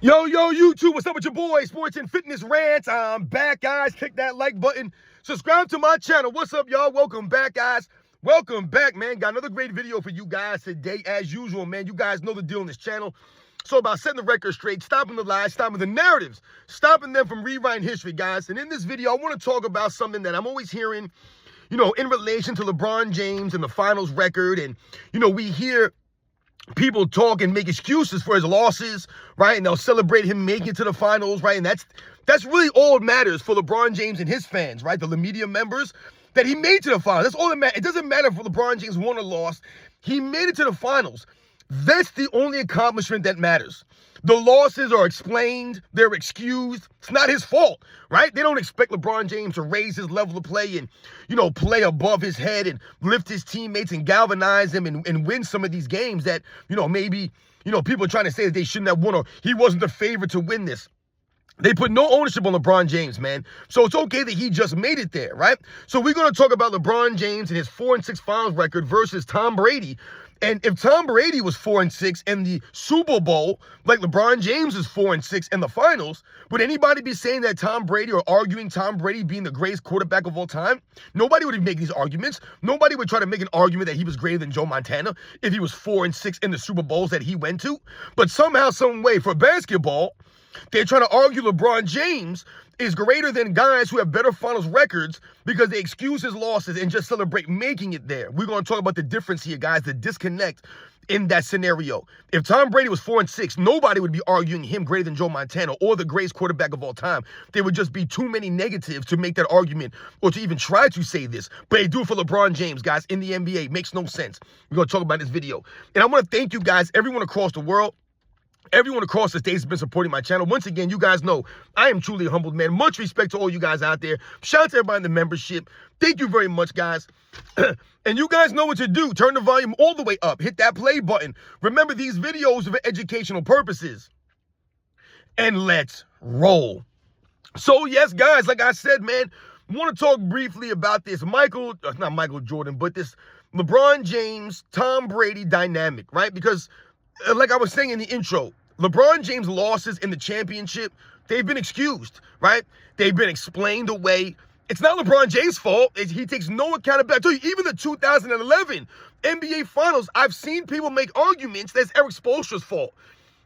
Yo, YouTube, what's up with your boy, Sports and Fitness Rants? I'm back, guys. Click that like button. Subscribe to my channel. What's up, y'all? Welcome back, guys. Welcome back, man. Got another great video for you guys today, as usual, man. You guys know the deal on this channel. So about setting the record straight, stopping the lies, stopping the narratives, stopping them from rewriting history, guys. And in this video, I want to talk about something that I'm always hearing, in relation to LeBron James and the finals record. And, we hear people talk and make excuses for his losses, right? And they'll celebrate him making it to the finals, right? And that's really all that matters for LeBron James and his fans, right? The media members, that he made it to the finals. That's all that matters. It doesn't matter if LeBron James won or lost. He made it to the finals. That's the only accomplishment that matters. The losses are explained. They're excused. It's not his fault, right? They don't expect LeBron James to raise his level of play and, play above his head and lift his teammates and galvanize them and win some of these games that, maybe, people are trying to say that they shouldn't have won or he wasn't the favorite to win this. They put no ownership on LeBron James, man. So it's okay that he just made it there, right? So we're going to talk about LeBron James and his 4-6 finals record versus Tom Brady. And if Tom Brady was 4-6 in the Super Bowl, like LeBron James is 4-6 in the finals, would anybody be saying that Tom Brady or arguing Tom Brady being the greatest quarterback of all time? Nobody would make these arguments. Nobody would try to make an argument that he was greater than Joe Montana if he was 4-6 in the Super Bowls that he went to. But somehow, some way, for basketball, they're trying to argue LeBron James is greater than guys who have better finals records because they excuse his losses and just celebrate making it there. We're going to talk about the difference here, guys, the disconnect in that scenario. If Tom Brady was 4-6, nobody would be arguing him greater than Joe Montana or the greatest quarterback of all time. There would just be too many negatives to make that argument or to even try to say this. But they do it for LeBron James, guys, in the NBA. Makes no sense. We're going to talk about this video. And I want to thank you guys, everyone across the world. Everyone across the states has been supporting my channel. Once again, you guys know I am truly a humbled man. Much respect to all you guys out there. Shout out to everybody in the membership. Thank you very much, guys. And you guys know what to do. Turn the volume all the way up. Hit that play button. Remember, these videos are for educational purposes. And let's roll. So, yes, guys, like I said, man, I want to talk briefly about this not Michael Jordan, but this LeBron James, Tom Brady dynamic, right? Because like I was saying in the intro, LeBron James' losses in the championship, they've been excused, right? They've been explained away. It's not LeBron James' fault. He takes no accountability. I tell you, even the 2011 NBA Finals, I've seen people make arguments that's Eric Spoelstra's fault.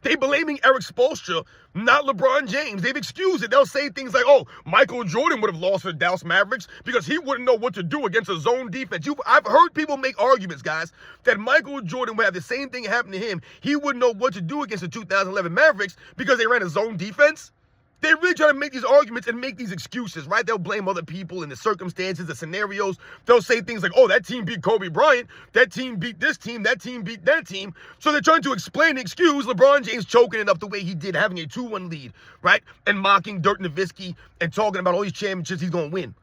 They blaming Eric Spoelstra, not LeBron James. They've excused it. They'll say things like, oh, Michael Jordan would have lost to the Dallas Mavericks because he wouldn't know what to do against a zone defense. I've heard people make arguments, guys, that Michael Jordan would have the same thing happen to him. He wouldn't know what to do against the 2011 Mavericks because they ran a zone defense. They really try to make these arguments and make these excuses, right? They'll blame other people in the circumstances, the scenarios. They'll say things like, oh, that team beat Kobe Bryant. That team beat this team. That team beat that team. So they're trying to explain and excuse LeBron James choking it up the way he did, having a 2-1 lead, right? And mocking Dirk Nowitzki and talking about all these championships he's going to win.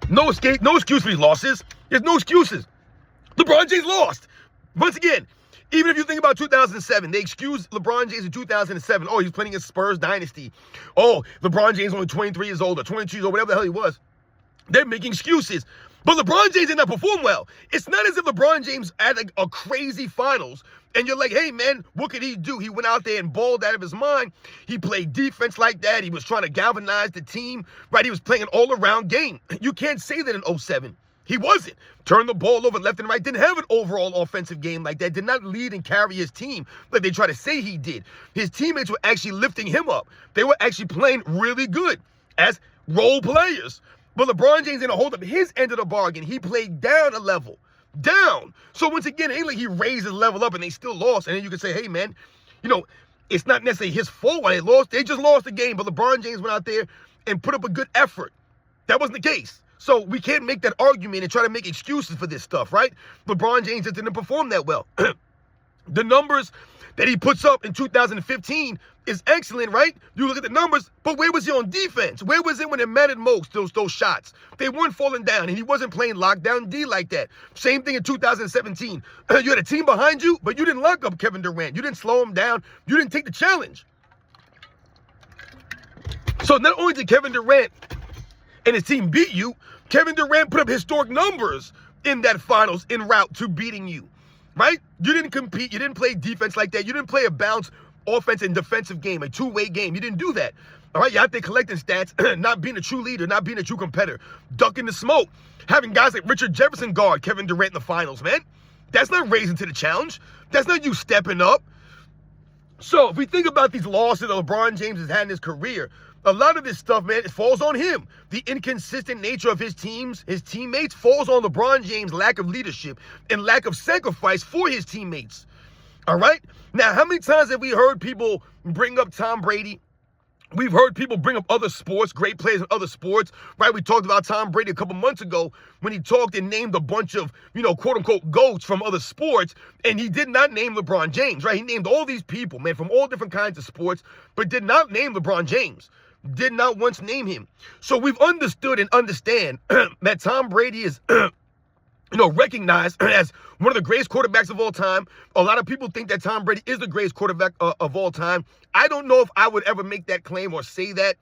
No excuse for these losses. There's no excuses. LeBron James lost. Once again, even if you think about 2007, they excused LeBron James in 2007. Oh, he was playing against Spurs dynasty. Oh, LeBron James only 23 years old or 22 years old, whatever the hell he was. They're making excuses. But LeBron James did not perform well. It's not as if LeBron James had like a crazy finals and you're like, hey, man, what could he do? He went out there and balled out of his mind. He played defense like that. He was trying to galvanize the team, right? He was playing an all-around game. You can't say that in 07. He wasn't. Turned the ball over left and right. Didn't have an overall offensive game like that. Did not lead and carry his team like they try to say he did. His teammates were actually lifting him up. They were actually playing really good as role players. But LeBron James didn't hold up his end of the bargain. He played down a level. Down. So once again, it ain't like he raised his level up and they still lost. And then you can say, hey, man, it's not necessarily his fault why they lost. They just lost the game. But LeBron James went out there and put up a good effort. That wasn't the case. So we can't make that argument and try to make excuses for this stuff, right? LeBron James just didn't perform that well. The numbers that he puts up in 2015 is excellent, right? You look at the numbers, but where was he on defense? Where was it when it mattered most, those shots? They weren't falling down, and he wasn't playing lockdown D like that. Same thing in 2017. You had a team behind you, but you didn't lock up Kevin Durant. You didn't slow him down. You didn't take the challenge. So not only did Kevin Durant and his team beat you, Kevin Durant put up historic numbers in that finals en route to beating you, right? You didn't compete. You didn't play defense like that. You didn't play a bounce offense and defensive game, a two-way game. You didn't do that. All right, you're out there collecting stats, not being a true leader, not being a true competitor, ducking the smoke, having guys like Richard Jefferson guard Kevin Durant in the finals, man. That's not raising to the challenge. That's not you stepping up. So if we think about these losses that LeBron James has had in his career, a lot of this stuff, man, it falls on him. The inconsistent nature of his teams, his teammates, falls on LeBron James' lack of leadership and lack of sacrifice for his teammates. All right? Now, how many times have we heard people bring up Tom Brady? We've heard people bring up other sports, great players in other sports, right? We talked about Tom Brady a couple months ago when he talked and named a bunch of, quote-unquote GOATs from other sports, and he did not name LeBron James, right? He named all these people, man, from all different kinds of sports, but did not name LeBron James. Did not once name him. So we've understood and understand that Tom Brady is recognized as one of the greatest quarterbacks of all time. A lot of people think that Tom Brady is the greatest quarterback of all time. I don't know if I would ever make that claim or say that.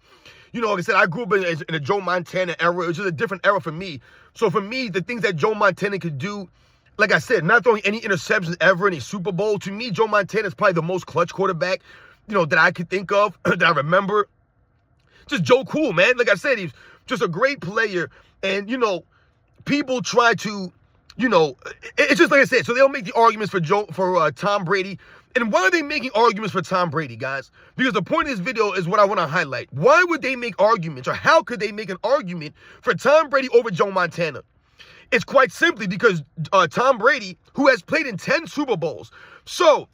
Like I said, I grew up in a Joe Montana era. It was just a different era for me. So for me, the things that Joe Montana could do, like I said, not throwing any interceptions ever in a Super Bowl. To me, Joe Montana is probably the most clutch quarterback, that I could think of, that I remember. Just Joe Cool, man. Like I said, he's just a great player. And, people try to, it's just like I said. So they'll make the arguments for Tom Brady. And why are they making arguments for Tom Brady, guys? Because the point of this video is what I want to highlight. Why would they make arguments, or how could they make an argument for Tom Brady over Joe Montana? It's quite simply because Tom Brady, who has played in 10 Super Bowls. So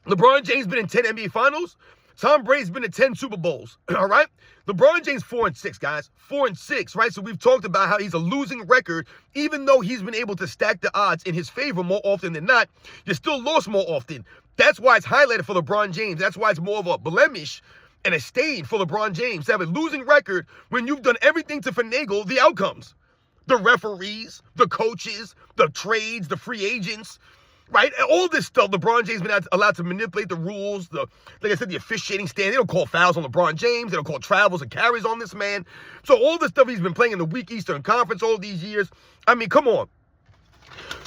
LeBron James been in 10 NBA Finals. Tom Brady's been in 10 Super Bowls, all right? LeBron James 4-6, guys. 4-6, right? So we've talked about how he's a losing record. Even though he's been able to stack the odds in his favor more often than not, you still lost more often. That's why it's highlighted for LeBron James. That's why it's more of a blemish and a stain for LeBron James to have a losing record when you've done everything to finagle the outcomes. The referees, the coaches, the trades, the free agents, right? All this stuff, LeBron James been allowed to manipulate the rules. Like I said, the officiating stand. They don't call fouls on LeBron James. They don't call travels and carries on this man. So all the stuff he's been playing in the weak Eastern Conference all these years. I mean, come on.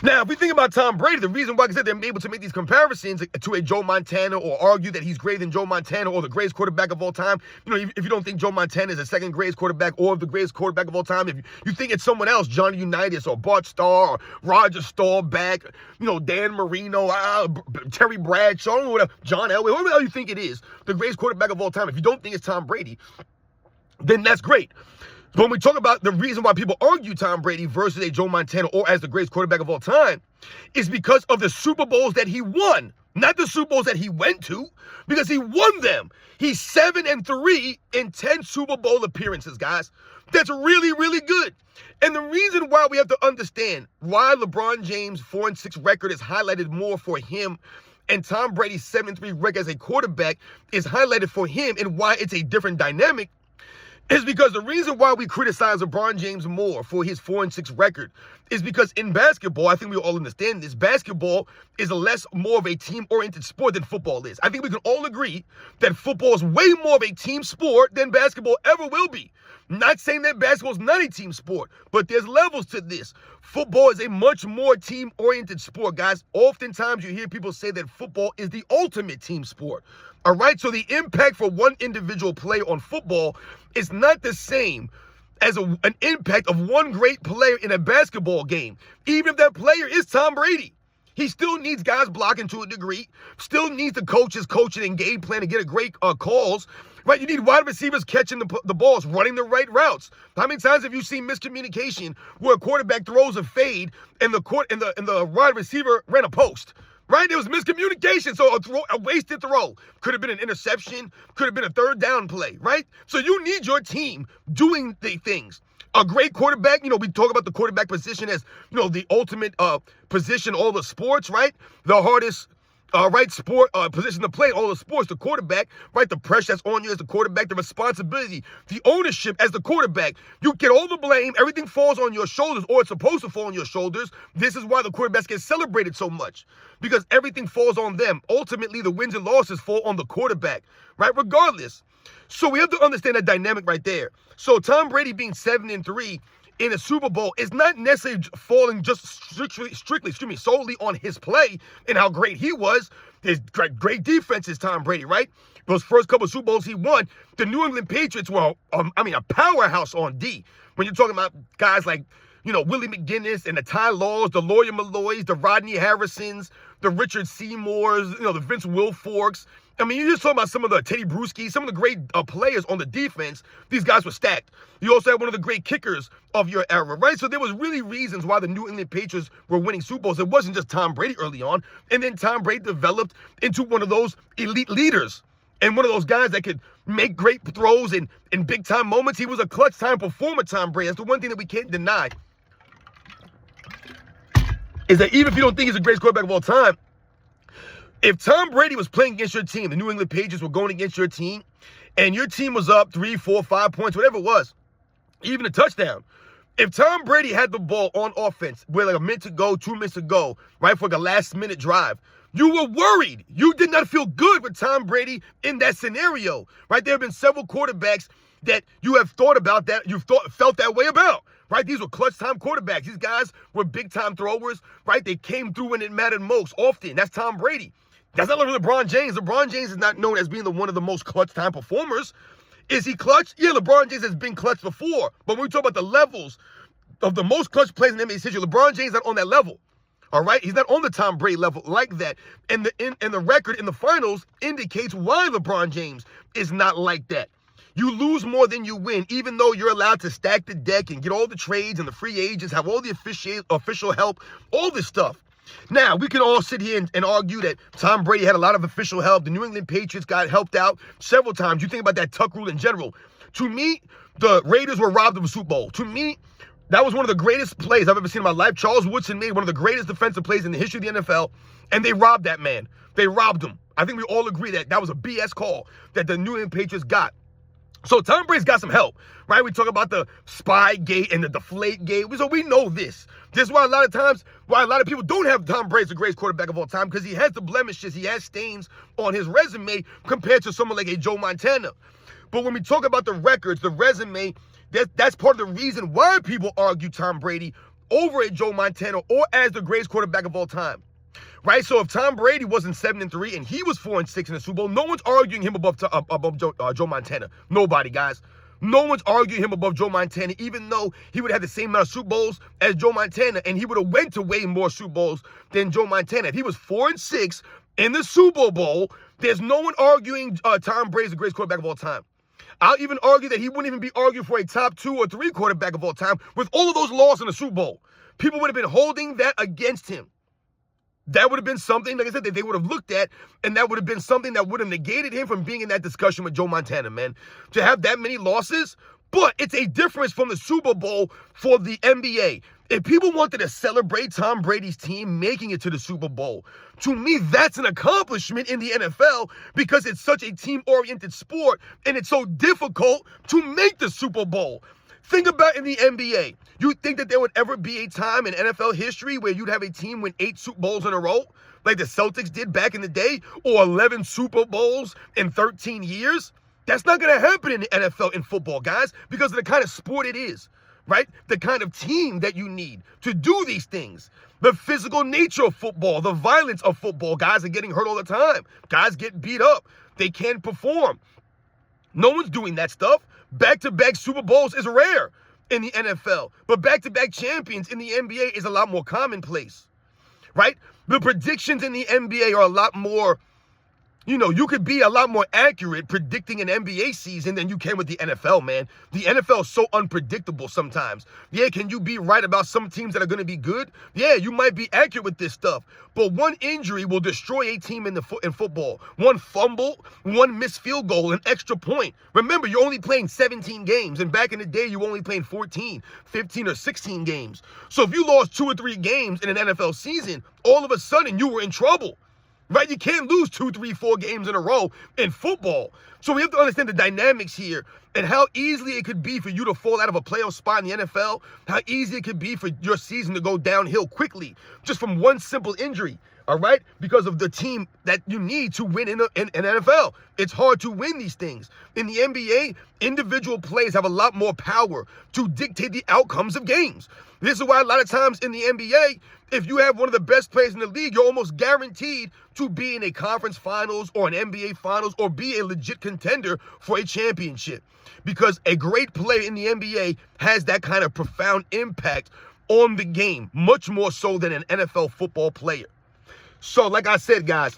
Now, if we think about Tom Brady, the reason why, like I said, they're able to make these comparisons to a Joe Montana or argue that he's greater than Joe Montana or the greatest quarterback of all time, if you don't think Joe Montana is the second greatest quarterback or the greatest quarterback of all time, if you think it's someone else, Johnny Unitas or Bart Starr or Roger Staubach, Dan Marino, Terry Bradshaw, whatever, John Elway, whoever the hell you think it is, the greatest quarterback of all time, if you don't think it's Tom Brady, then that's great. But when we talk about the reason why people argue Tom Brady versus a Joe Montana or as the greatest quarterback of all time is because of the Super Bowls that he won, not the Super Bowls that he went to, because he won them. He's 7-3 in 10 Super Bowl appearances, guys. That's really, really good. And the reason why we have to understand why LeBron James' 4-6 record is highlighted more for him and Tom Brady's 7-3 record as a quarterback is highlighted for him and why it's a different dynamic is because the reason why we criticize LeBron James more for his 4-6 record is because in basketball, I think we all understand this, basketball is more of a team-oriented sport than football is. I think we can all agree that football is way more of a team sport than basketball ever will be. Not saying that basketball is not a team sport, but there's levels to this. Football is a much more team-oriented sport, guys. Oftentimes you hear people say that football is the ultimate team sport. All right, so the impact for one individual player on football is not the same as an impact of one great player in a basketball game. Even if that player is Tom Brady, he still needs guys blocking to a degree, still needs the coaches coaching and game plan to get a great calls. Right, you need wide receivers catching the balls, running the right routes. How many times have you seen miscommunication where a quarterback throws a fade and the wide receiver ran a post? Right? There was miscommunication. So a wasted throw could have been an interception, could have been a third down play, right? So you need your team doing the things. A great quarterback, we talk about the quarterback position as, the ultimate position, all the sports, right? The hardest sport position to play in all the sports, the quarterback, right? The pressure that's on you as the quarterback, the responsibility, the ownership as the quarterback. You get all the blame, everything falls on your shoulders, or it's supposed to fall on your shoulders. This is why the quarterbacks get celebrated so much, because everything falls on them. Ultimately, the wins and losses fall on the quarterback, right? Regardless. So we have to understand that dynamic right there. So Tom Brady being 7-3 in a Super Bowl is not necessarily falling just strictly, solely on his play and how great he was. His great defense is Tom Brady, right? Those first couple of Super Bowls he won, the New England Patriots were, a powerhouse on D. When you're talking about guys like, Willie McGinnis and the Ty Laws, the Lawyer Malloys, the Rodney Harrisons, the Richard Seymours, the Vince Wilforks. I mean, you're just talking about some of the Teddy Bruschi, some of the great players on the defense. These guys were stacked. You also had one of the great kickers of your era, right? So there was really reasons why the New England Patriots were winning Super Bowls. It wasn't just Tom Brady early on. And then Tom Brady developed into one of those elite leaders and one of those guys that could make great throws in big-time moments. He was a clutch-time performer, Tom Brady. That's the one thing that we can't deny, is that even if you don't think he's the greatest quarterback of all time, if Tom Brady was playing against your team, the New England Patriots were going against your team, and your team was up 3, 4, 5 points, whatever it was, even a touchdown. If Tom Brady had the ball on offense with like a minute to go, 2 minutes to go, right, for like a last-minute drive, you were worried. You did not feel good with Tom Brady in that scenario, right? There have been several quarterbacks that you have thought about that, felt that way about, right? These were clutch-time quarterbacks. These guys were big-time throwers, right? They came through when it mattered most often. That's Tom Brady. That's not like LeBron James. LeBron James is not known as being one of the most clutch-time performers. Is he clutch? Yeah, LeBron James has been clutch before. But when we talk about the levels of the most clutch players in NBA's history, LeBron James is not on that level. All right? He's not on the Tom Brady level like that. And the record in the finals indicates why LeBron James is not like that. You lose more than you win, even though you're allowed to stack the deck and get all the trades and the free agents, have all the official help, all this stuff. Now, we can all sit here and argue that Tom Brady had a lot of official help. The New England Patriots got helped out several times. You think about that Tuck rule in general. To me, the Raiders were robbed of a Super Bowl. To me, that was one of the greatest plays I've ever seen in my life. Charles Woodson made one of the greatest defensive plays in the history of the NFL, and they robbed that man. They robbed him. I think we all agree that that was a BS call that the New England Patriots got. So Tom Brady's got some help, right? We talk about the spy gate and the deflate gate. So we know this. This is why a lot of people don't have Tom Brady as the greatest quarterback of all time, because he has the blemishes, he has stains on his resume compared to someone like a Joe Montana. But when we talk about the records, the resume, that's part of the reason why people argue Tom Brady over a Joe Montana or as the greatest quarterback of all time. Right? So if Tom Brady wasn't 7-3 and he was 4-6 in the Super Bowl, no one's arguing him above Joe Montana. Nobody, guys. No one's arguing him above Joe Montana, even though he would have the same amount of Super Bowls as Joe Montana, and he would have went to way more Super Bowls than Joe Montana. If he was 4-6 in the Super Bowl, there's no one arguing Tom Brady's the greatest quarterback of all time. I'll even argue that he wouldn't even be arguing for a top 2 or 3 quarterback of all time with all of those losses in the Super Bowl. People would have been holding that against him. That would have been something, like I said, that they would have looked at, and that would have been something that would have negated him from being in that discussion with Joe Montana, man. To have that many losses, but it's a difference from the Super Bowl for the NBA. If people wanted to celebrate Tom Brady's team making it to the Super Bowl, to me, that's an accomplishment in the NFL because it's such a team-oriented sport, and it's so difficult to make the Super Bowl. Think about in the NBA. You think that there would ever be a time in NFL history where you'd have a team win 8 Super Bowls in a row, like the Celtics did back in the day, or 11 Super Bowls in 13 years? That's not going to happen in the NFL in football, guys, because of the kind of sport it is, right? The kind of team that you need to do these things. The physical nature of football, the violence of football. Guys are getting hurt all the time. Guys get beat up. They can't perform. No one's doing that stuff. Back-to-back Super Bowls is rare in the NFL, but back-to-back champions in the NBA is a lot more commonplace, right? The predictions in the NBA are a lot more, you could be a lot more accurate predicting an NBA season than you can with the NFL, man. The NFL is so unpredictable sometimes. Yeah, can you be right about some teams that are going to be good? Yeah, you might be accurate with this stuff. But one injury will destroy a team in football. One fumble, one missed field goal, an extra point. Remember, you're only playing 17 games. And back in the day, you were only playing 14, 15, or 16 games. So if you lost 2 or 3 games in an NFL season, all of a sudden you were in trouble. Right? You can't lose 2, 3, 4 games in a row in football. So we have to understand the dynamics here and how easily it could be for you to fall out of a playoff spot in the NFL, how easy it could be for your season to go downhill quickly just from one simple injury. all right? Because of the team that you need to win in NFL. It's hard to win these things. In the NBA, individual players have a lot more power to dictate the outcomes of games. This is why a lot of times in the NBA, if you have one of the best players in the league, you're almost guaranteed to be in a conference finals or an NBA finals or be a legit contender for a championship. Because a great player in the NBA has that kind of profound impact on the game, much more so than an NFL football player. So, like I said, guys,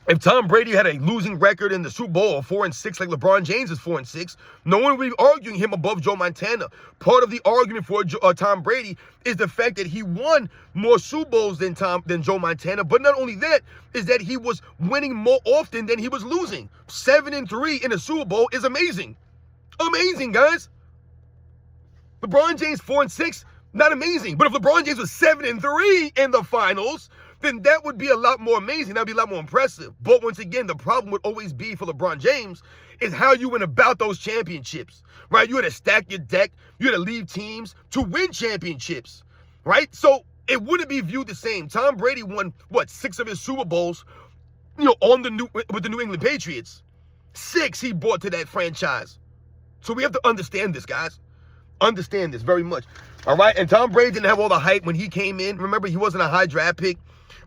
if Tom Brady had a losing record in the Super Bowl, 4-6, like LeBron James is 4-6, no one would be arguing him above Joe Montana. Part of the argument for Tom Brady is the fact that he won more Super Bowls than Joe Montana. But not only that, is that he was winning more often than he was losing. 7-3 in a Super Bowl is amazing. Amazing, guys. LeBron James 4-6, not amazing. But if LeBron James was 7-3 in the finals, then that would be a lot more amazing. That would be a lot more impressive. But once again, the problem would always be for LeBron James is how you went about those championships, right? You had to stack your deck. You had to leave teams to win championships, right? So it wouldn't be viewed the same. Tom Brady won, 6 of his Super Bowls, with the New England Patriots. 6 he brought to that franchise. So we have to understand this, guys. Understand this very much. All right? And Tom Brady didn't have all the hype when he came in. Remember, he wasn't a high draft pick,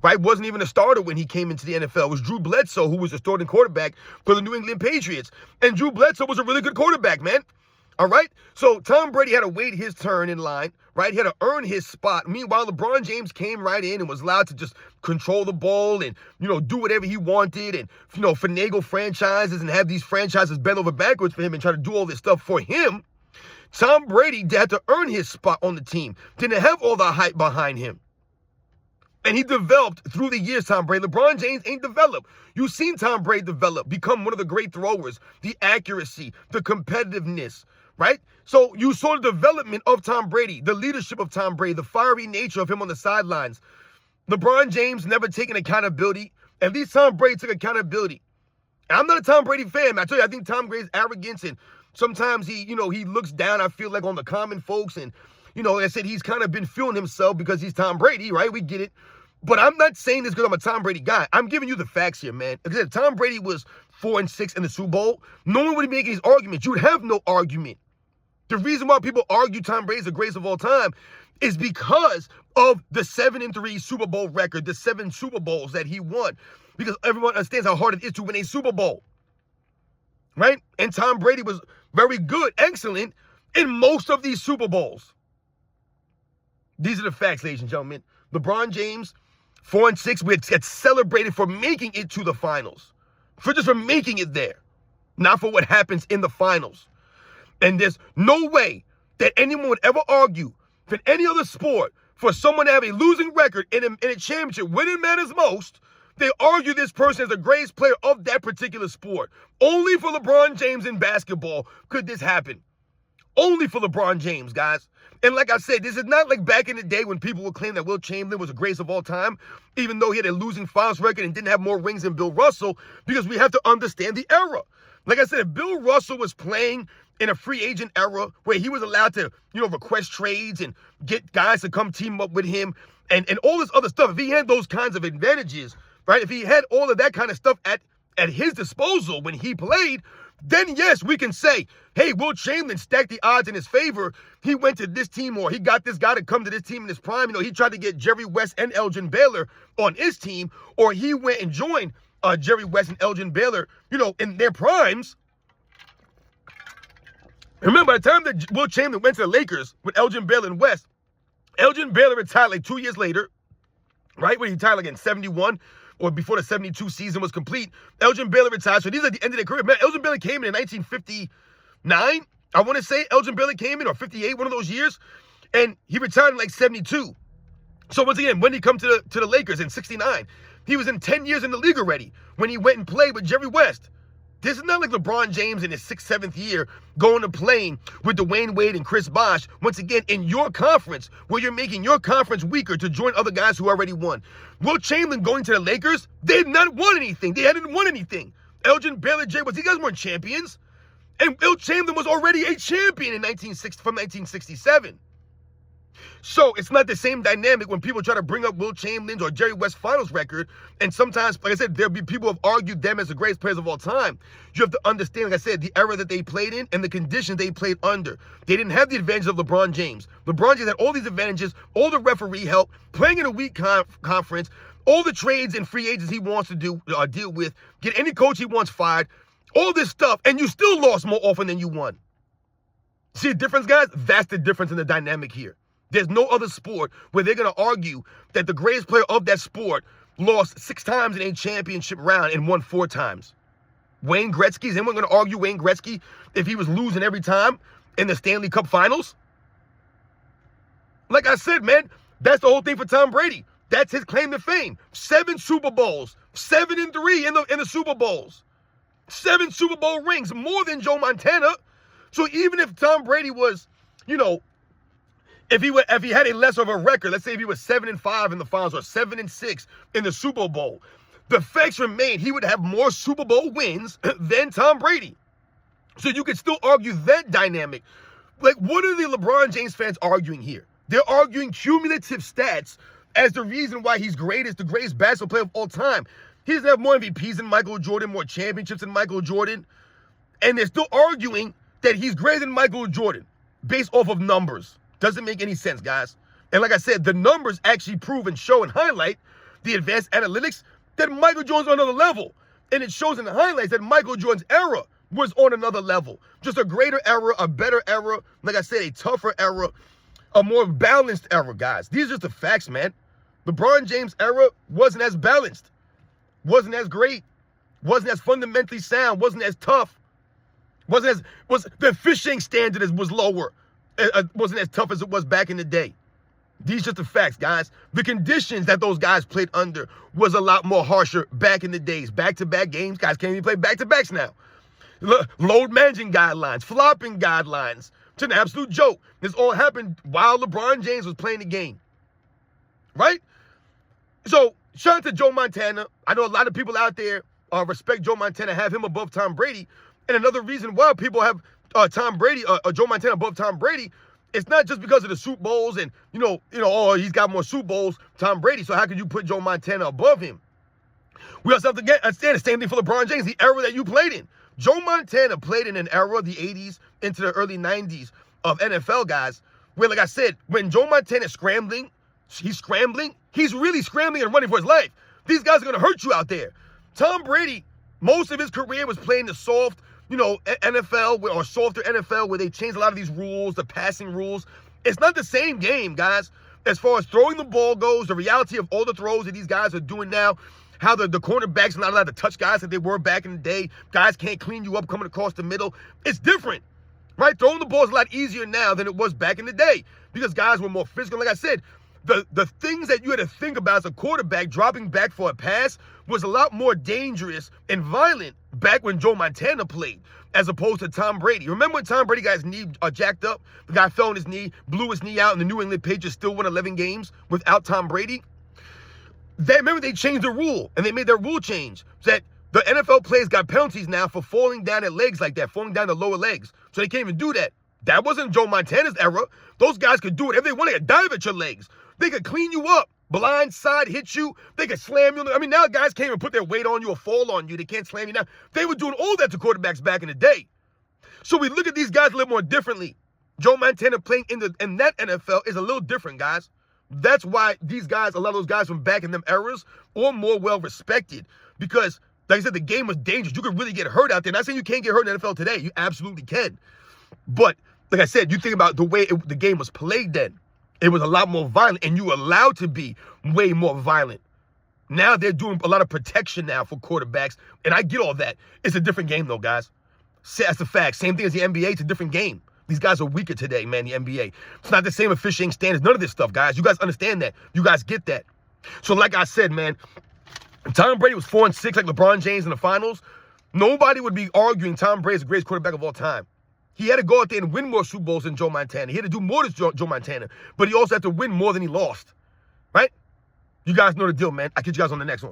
right? Wasn't even a starter when he came into the NFL. It was Drew Bledsoe who was the starting quarterback for the New England Patriots. And Drew Bledsoe was a really good quarterback, man. All right? So Tom Brady had to wait his turn in line, right? He had to earn his spot. Meanwhile, LeBron James came right in and was allowed to just control the ball and, do whatever he wanted and, finagle franchises and have these franchises bend over backwards for him and try to do all this stuff for him. Tom Brady had to earn his spot on the team. Didn't have all the hype behind him. And he developed through the years, Tom Brady. LeBron James ain't developed. You've seen Tom Brady develop, become one of the great throwers, the accuracy, the competitiveness, right? So you saw the development of Tom Brady, the leadership of Tom Brady, the fiery nature of him on the sidelines. LeBron James never taken accountability. At least Tom Brady took accountability. And I'm not a Tom Brady fan. I tell you, I think Tom Brady's arrogance and sometimes he looks down, I feel like, on the common folks. And, like I said, he's kind of been feeling himself because he's Tom Brady, right? We get it. But I'm not saying this because I'm a Tom Brady guy. I'm giving you the facts here, man. Like I said, Tom Brady was 4-6 in the Super Bowl. No one would be making these arguments. You would have no argument. The reason why people argue Tom Brady's the greatest of all time is because of the 7-3 Super Bowl record, the 7 Super Bowls that he won. Because everyone understands how hard it is to win a Super Bowl, right? And Tom Brady was very good, excellent in most of these Super Bowls. These are the facts, ladies and gentlemen. LeBron James, 4-6, we had celebrated for making it to the finals. For making it there. Not for what happens in the finals. And there's no way that anyone would ever argue for any other sport for someone to have a losing record in a championship when it matters most. They argue this person is the greatest player of that particular sport. Only for LeBron James in basketball could this happen. Only for LeBron James, guys. And like I said, this is not like back in the day when people would claim that Wilt Chamberlain was the greatest of all time, even though he had a losing finals record and didn't have more rings than Bill Russell, because we have to understand the era. Like I said, if Bill Russell was playing in a free agent era where he was allowed to, request trades and get guys to come team up with him and all this other stuff, if he had those kinds of advantages, right, if he had all of that kind of stuff at his disposal when he played, then yes, we can say, hey, Wilt Chamberlain stacked the odds in his favor. He went to this team, or he got this guy to come to this team in his prime. He tried to get Jerry West and Elgin Baylor on his team, or he went and joined Jerry West and Elgin Baylor, in their primes. Remember, by the time that Wilt Chamberlain went to the Lakers with Elgin Baylor and West, Elgin Baylor retired like 2 years later, right? When he retired like in 71, or before the 72 season was complete. Elgin Baylor retired. So these are the end of their career. Man, Elgin Baylor came in 1959. I want to say Elgin Baylor came in, or 58, one of those years. And he retired in like 72. So once again, when did he come to the Lakers in 69? He was in 10 years in the league already when he went and played with Jerry West. This is not like LeBron James in his 6th, 7th year going to playing with Dwayne Wade and Chris Bosh, once again, in your conference, where you're making your conference weaker to join other guys who already won. Wilt Chamberlain going to the Lakers, they had not won anything. They hadn't won anything. Elgin Baylor, Jerry West, these guys weren't champions. And Wilt Chamberlain was already a champion from 1967. So it's not the same dynamic when people try to bring up Will Chamberlain's or Jerry West's finals record. And sometimes, like I said, there'll be people who have argued them as the greatest players of all time. You have to understand, like I said, the era that they played in and the conditions they played under. They didn't have the advantage of LeBron James. LeBron James had all these advantages, all the referee help, playing in a weak conference, all the trades and free agents he wants to deal with, get any coach he wants fired, all this stuff, and you still lost more often than you won. See the difference, guys? That's the difference in the dynamic here. There's no other sport where they're going to argue that the greatest player of that sport lost 6 times in a championship round and won 4 times. Wayne Gretzky, is anyone going to argue Wayne Gretzky if he was losing every time in the Stanley Cup Finals? Like I said, man, that's the whole thing for Tom Brady. That's his claim to fame. 7 Super Bowls, 7-3 in the Super Bowls. 7 Super Bowl rings, more than Joe Montana. So even if Tom Brady was, if he had a less of a record, let's say if he was 7-5 in the finals or 7-6 in the Super Bowl, the facts remain he would have more Super Bowl wins than Tom Brady. So you could still argue that dynamic. Like, what are the LeBron James fans arguing here? They're arguing cumulative stats as the reason why he's the greatest basketball player of all time. He doesn't have more MVPs than Michael Jordan, more championships than Michael Jordan. And they're still arguing that he's greater than Michael Jordan based off of numbers. Doesn't make any sense, guys. And like I said, the numbers actually prove and show and highlight the advanced analytics that Michael Jordan's on another level. And it shows in the highlights that Michael Jordan's era was on another level. Just a greater era, a better era, like I said, a tougher era, a more balanced era, guys. These are just the facts, man. LeBron James' era wasn't as balanced, wasn't as great, wasn't as fundamentally sound, wasn't as tough, the fishing standard was lower. It wasn't as tough as it was back in the day. These are just the facts, guys. The conditions that those guys played under was a lot more harsher back in the days. Back-to-back games, guys can't even play back-to-backs now. Load managing guidelines, flopping guidelines. It's an absolute joke. This all happened while LeBron James was playing the game. Right? So, shout out to Joe Montana. I know a lot of people out there respect Joe Montana, have him above Tom Brady. And another reason why people have Tom Brady, Joe Montana above Tom Brady, it's not just because of the Super Bowls and, oh, he's got more Super Bowls, Tom Brady, so how could you put Joe Montana above him? We also have to understand the same thing for LeBron James, the era that you played in. Joe Montana played in an era, the 80s into the early 90s of NFL, guys, where, like I said, when Joe Montana is scrambling, he's really scrambling and running for his life. These guys are going to hurt you out there. Tom Brady, most of his career was playing the soft, NFL or softer NFL where they changed a lot of these rules, the passing rules. It's not the same game, guys. As far as throwing the ball goes, the reality of all the throws that these guys are doing now, how the cornerbacks are not allowed to touch guys that they were back in the day. Guys can't clean you up coming across the middle. It's different, right? Throwing the ball is a lot easier now than it was back in the day because guys were more physical. Like I said, the things that you had to think about as a quarterback dropping back for a pass was a lot more dangerous and violent back when Joe Montana played as opposed to Tom Brady. Remember when Tom Brady got his knee jacked up? The guy fell on his knee, blew his knee out, and the New England Patriots still won 11 games without Tom Brady? Remember they changed the rule, and they made their rule change that the NFL players got penalties now for falling down at legs like that, falling down the lower legs. So they can't even do that. That wasn't Joe Montana's era. Those guys could do whatever they want. They could dive at your legs. They could clean you up, blind side hit you. They could slam you. I mean, now guys can't even put their weight on you or fall on you. They can't slam you now. They were doing all that to quarterbacks back in the day. So we look at these guys a little more differently. Joe Montana playing in that NFL is a little different, guys. That's why these guys, a lot of those guys from back in them eras, are more well respected because, like I said, the game was dangerous. You could really get hurt out there. Not saying you can't get hurt in the NFL today. You absolutely can. But like I said, you think about the way the game was played then. It was a lot more violent, and you were allowed to be way more violent. Now they're doing a lot of protection now for quarterbacks, and I get all that. It's a different game, though, guys. That's a fact. Same thing as the NBA. It's a different game. These guys are weaker today, man, the NBA. It's not the same officiating standards. None of this stuff, guys. You guys understand that. You guys get that. So like I said, man, if Tom Brady was 4-6 like LeBron James in the finals, nobody would be arguing Tom Brady is the greatest quarterback of all time. He had to go out there and win more Super Bowls than Joe Montana. He had to do more than Joe Montana, but he also had to win more than he lost, right? You guys know the deal, man. I'll catch you guys on the next one.